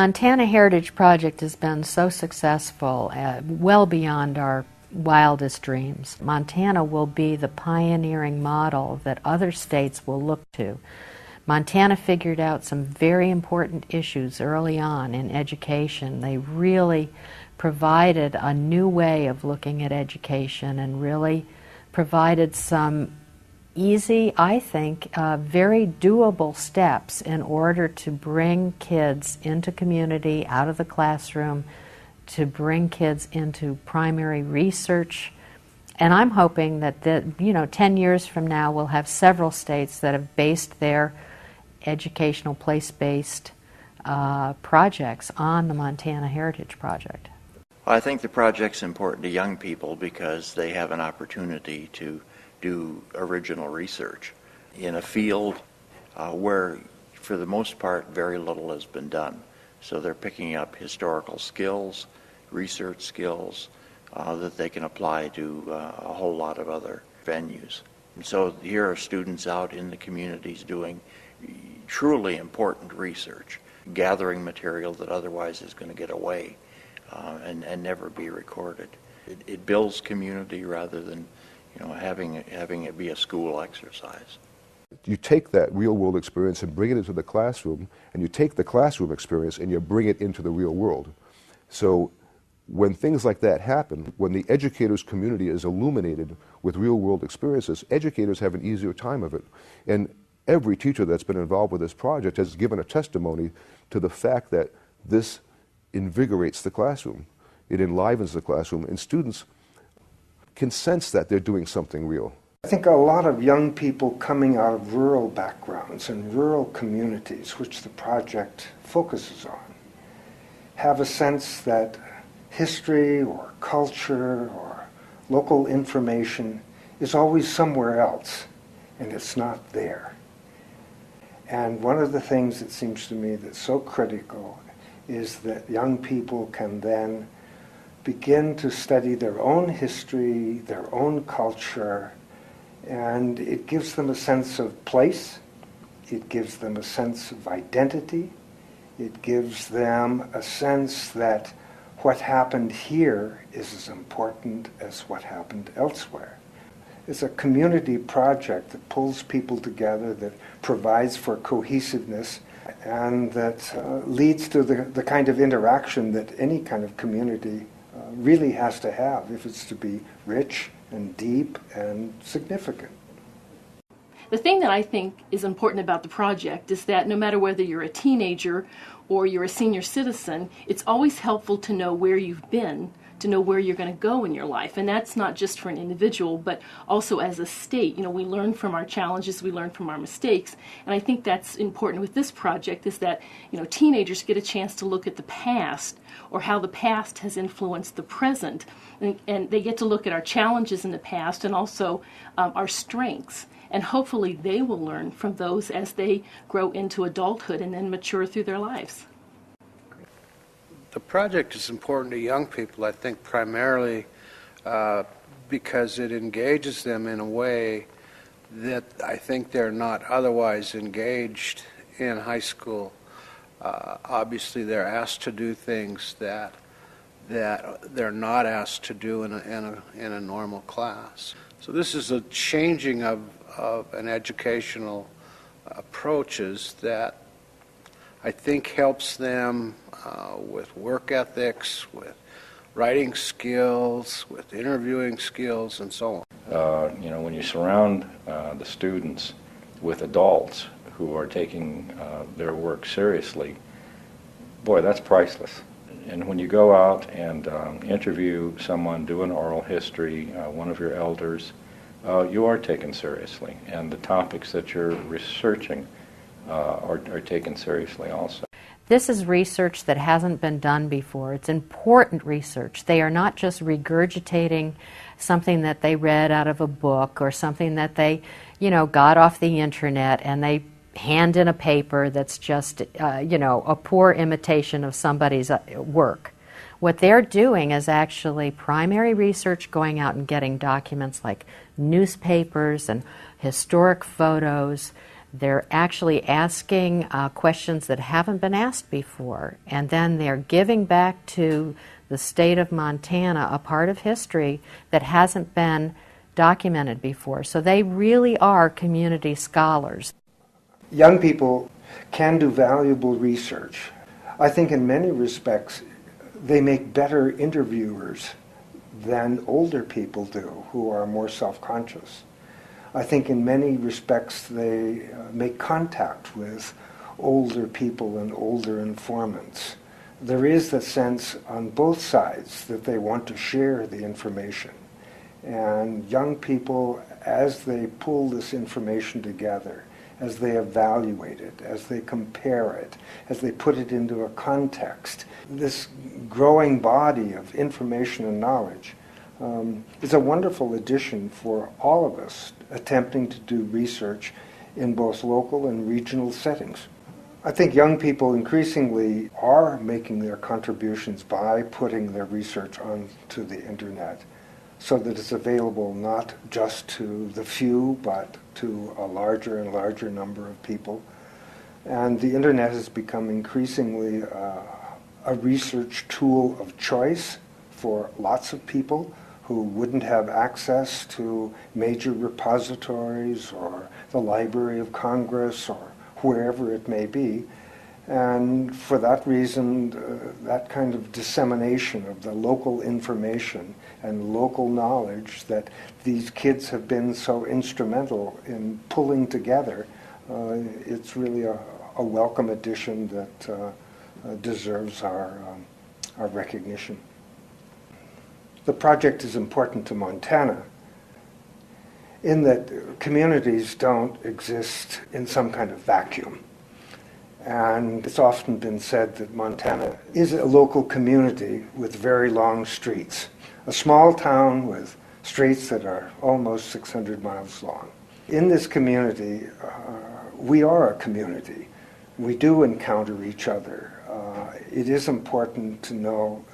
Montana Heritage Project has been so successful, well beyond our wildest dreams. Montana will be the pioneering model that other states will look to. Montana figured out some very important issues early on in education. They really provided a new way of looking at education and really provided some easy, I think, very doable steps in order to bring kids into community, out of the classroom, to bring kids into primary research. And I'm hoping that 10 years from now we'll have several states that have based their educational place-based projects on the Montana Heritage Project. Well, I think the project's important to young people because they have an opportunity to do original research in a field where, for the most part, very little has been done. So they're picking up historical skills, research skills that they can apply to a whole lot of other venues. And so here are students out in the communities doing truly important research, gathering material that otherwise is going to get away and never be recorded. It builds community rather than having it be a school exercise. You take that real-world experience and bring it into the classroom, and you take the classroom experience and you bring it into the real world. So when things like that happen, when the educators' community is illuminated with real-world experiences, educators have an easier time of it. And every teacher that's been involved with this project has given a testimony to the fact that this invigorates the classroom. It enlivens the classroom, and students can sense that they're doing something real. I think a lot of young people coming out of rural backgrounds and rural communities, which the project focuses on, have a sense that history or culture or local information is always somewhere else, and it's not there. And one of the things that seems to me that's so critical is that young people can then begin to study their own history, their own culture, and it gives them a sense of place, it gives them a sense of identity, it gives them a sense that what happened here is as important as what happened elsewhere. It's a community project that pulls people together, that provides for cohesiveness, and that leads to the kind of interaction that any kind of community really has to have if it's to be rich and deep and significant. The thing that I think is important about the project is that no matter whether you're a teenager or you're a senior citizen, it's always helpful to know where you've been, to know where you're going to go in your life. And that's not just for an individual, but also as a state. We learn from our challenges, we learn from our mistakes. And I think that's important with this project is that, teenagers get a chance to look at the past or how the past has influenced the present. And they get to look at our challenges in the past and also our strengths. And hopefully they will learn from those as they grow into adulthood and then mature through their lives. The project is important to young people, I think, primarily because it engages them in a way that I think they're not otherwise engaged in high school. Obviously, they're asked to do things that they're not asked to do in a normal class. So this is a changing of an educational approaches that I think helps them with work ethics, with writing skills, with interviewing skills, and so on. When you surround the students with adults who are taking their work seriously, boy, that's priceless. And when you go out and interview someone, do an oral history, one of your elders, you are taken seriously, and the topics that you're researching are taken seriously also. This is research that hasn't been done before. It's important research. They are not just regurgitating something that they read out of a book or something that they, got off the internet and they hand in a paper that's just, a poor imitation of somebody's work. What they're doing is actually primary research, going out and getting documents like newspapers and historic photos, They're actually asking questions that haven't been asked before, and then they're giving back to the state of Montana a part of history that hasn't been documented before. So they really are community scholars. Young people can do valuable research. I think in many respects they make better interviewers than older people do who are more self-conscious. I think in many respects they make contact with older people and older informants. There is the sense on both sides that they want to share the information. And young people, as they pull this information together, as they evaluate it, as they compare it, as they put it into a context, this growing body of information and knowledge is a wonderful addition for all of us attempting to do research in both local and regional settings. I think young people increasingly are making their contributions by putting their research onto the internet so that it's available not just to the few, but to a larger and larger number of people. And the internet has become increasingly a research tool of choice for lots of people who wouldn't have access to major repositories or the Library of Congress or wherever it may be. And for that reason, that kind of dissemination of the local information and local knowledge that these kids have been so instrumental in pulling together, it's really a welcome addition that deserves our recognition. The project is important to Montana in that communities don't exist in some kind of vacuum. And it's often been said that Montana is a local community with very long streets, a small town with streets that are almost 600 miles long. In this community, we are a community. We do encounter each other. It is important to know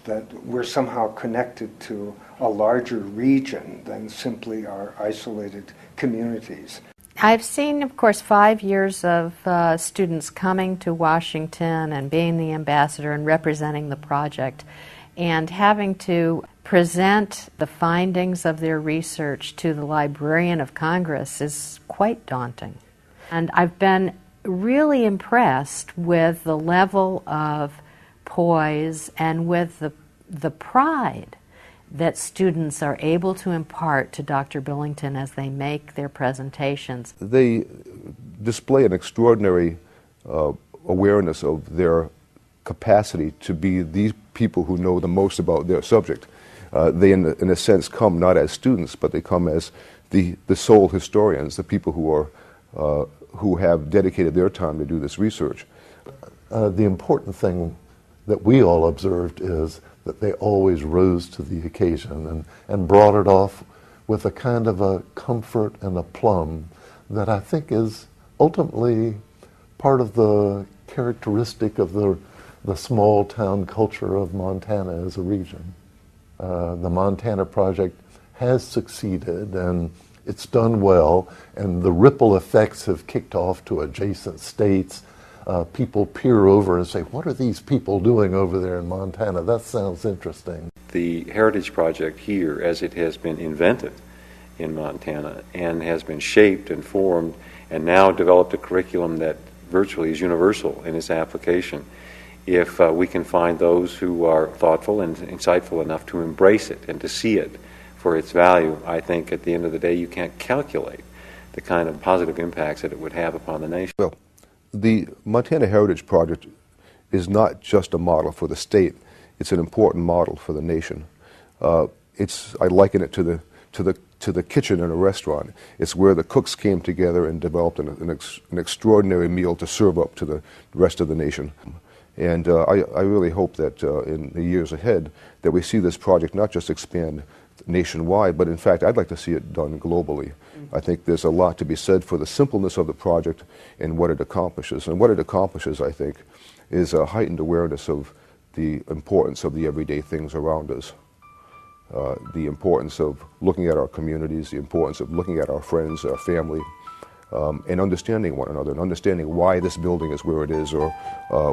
that we're somehow connected to a larger region than simply our isolated communities. I've seen, of course, 5 years of students coming to Washington and being the ambassador and representing the project, and having to present the findings of their research to the Librarian of Congress is quite daunting. And I've been really impressed with the level of poise and with the pride that students are able to impart to Dr. Billington as they make their presentations. They display an extraordinary awareness of their capacity to be these people who know the most about their subject. They, in a sense, come not as students, but they come as the sole historians, the people who have dedicated their time to do this research. The important thing that we all observed is that they always rose to the occasion and brought it off with a kind of a comfort and aplomb that I think is ultimately part of the characteristic of the small town culture of Montana as a region. The Montana Project has succeeded and it's done well, and the ripple effects have kicked off to adjacent states. People peer over and say, what are these people doing over there in Montana? That sounds interesting. The Heritage Project here, as it has been invented in Montana and has been shaped and formed and now developed a curriculum that virtually is universal in its application, if we can find those who are thoughtful and insightful enough to embrace it and to see it for its value, I think at the end of the day you can't calculate the kind of positive impacts that it would have upon the nation. Well, the Montana Heritage Project is not just a model for the state, it's an important model for the nation. I liken it to the kitchen in a restaurant. It's where the cooks came together and developed an extraordinary meal to serve up to the rest of the nation. And I really hope that in the years ahead that we see this project not just expand nationwide, but in fact I'd like to see it done globally. I think there's a lot to be said for the simpleness of the project and what it accomplishes. And what it accomplishes, I think, is a heightened awareness of the importance of the everyday things around us. The importance of looking at our communities, the importance of looking at our friends, our family, and understanding one another, and understanding why this building is where it is, or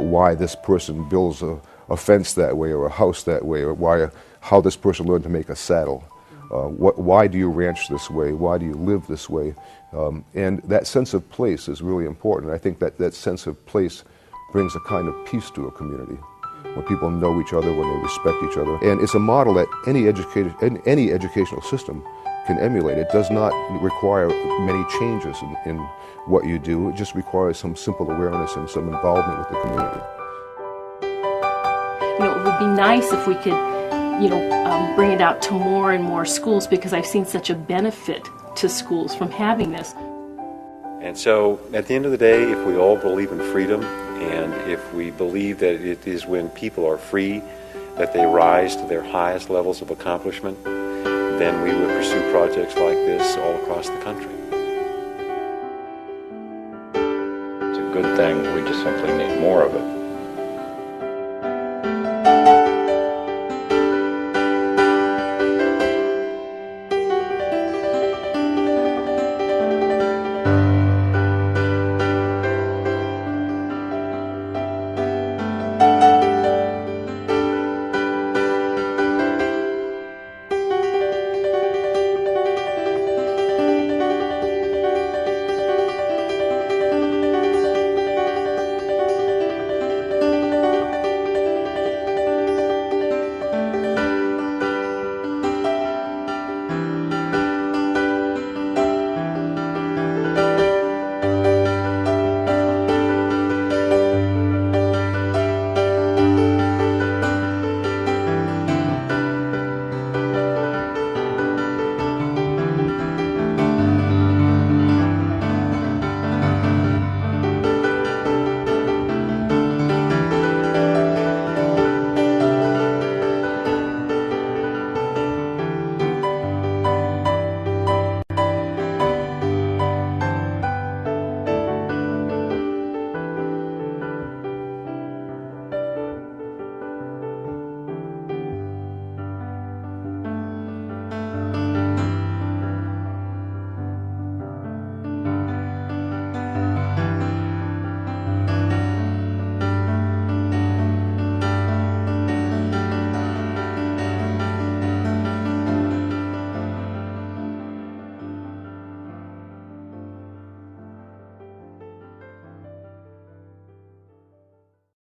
why this person builds a fence that way, or a house that way, or how this person learned to make a saddle. Why do you ranch this way? Why do you live this way? And that sense of place is really important. I think that sense of place brings a kind of peace to a community, when people know each other, when they respect each other. And it's a model that any educational system can emulate. It does not require many changes in what you do. It just requires some simple awareness and some involvement with the community. It would be nice if we could, bring it out to more and more schools, because I've seen such a benefit to schools from having this. And so, at the end of the day, if we all believe in freedom, and if we believe that it is when people are free that they rise to their highest levels of accomplishment, then we would pursue projects like this all across the country. It's a good thing. We just simply need more of it.